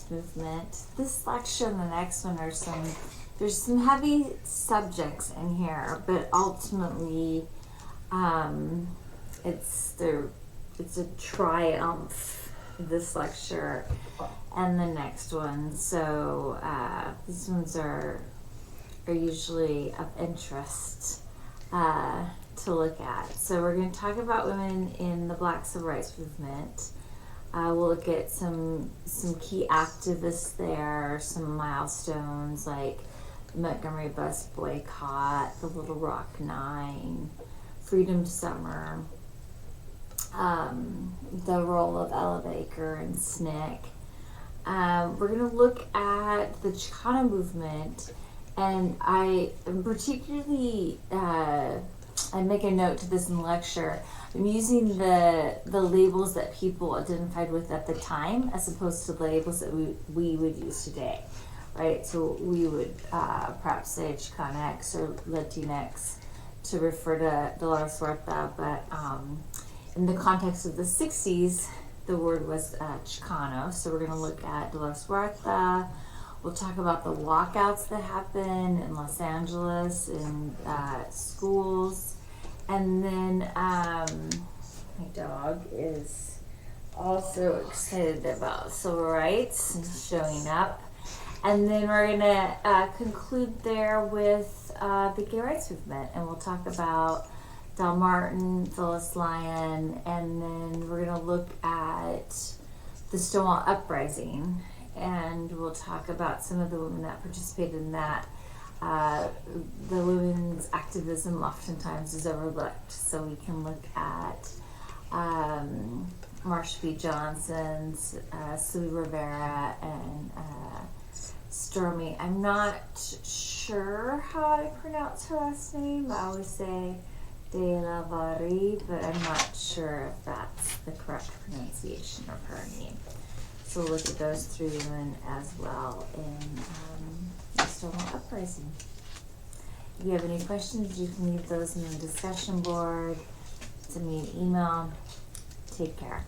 Rights Movement. This lecture and the next one are there's some heavy subjects in here, but ultimately, it's a triumph, this lecture and the next one. So these ones are usually of interest to look at. So we're going to talk about women in the Black Civil Rights Movement. We'll look at some key activists there, some milestones like the Montgomery bus boycott, the Little Rock Nine, Freedom Summer, the role of Ella Baker and SNCC. We're going to look at the Chicano movement, and I am particularly, I make a note to this in the lecture, I'm using the labels that people identified with at the time as opposed to the labels that we would use today, right? So we would perhaps say Chicanx or Latinx to refer to Dolores Huerta, but in the context of the 60s, the word was Chicano. So we're going to look at Dolores Huerta. We'll talk about the walkouts that happened in Los Angeles in schools. And then my dog is also excited about civil rights and showing up. And then we're going to conclude there with the gay rights movement. And we'll talk about Del Martin, Phyllis Lyon, and then we're going to look at the Stonewall Uprising. And we'll talk about some of the women that participated in that. The women's activism oftentimes is overlooked, so we can look at Marsha B. Johnson's, Sue Rivera, and Stormy. I'm not sure how to pronounce her last name. I always say De La Varri, but I'm not sure if that's the correct pronunciation of her name. So we'll look at those three women as well in the Stonewall Uprising. If you have any questions, you can leave those in the discussion board. Send me an email. Take care.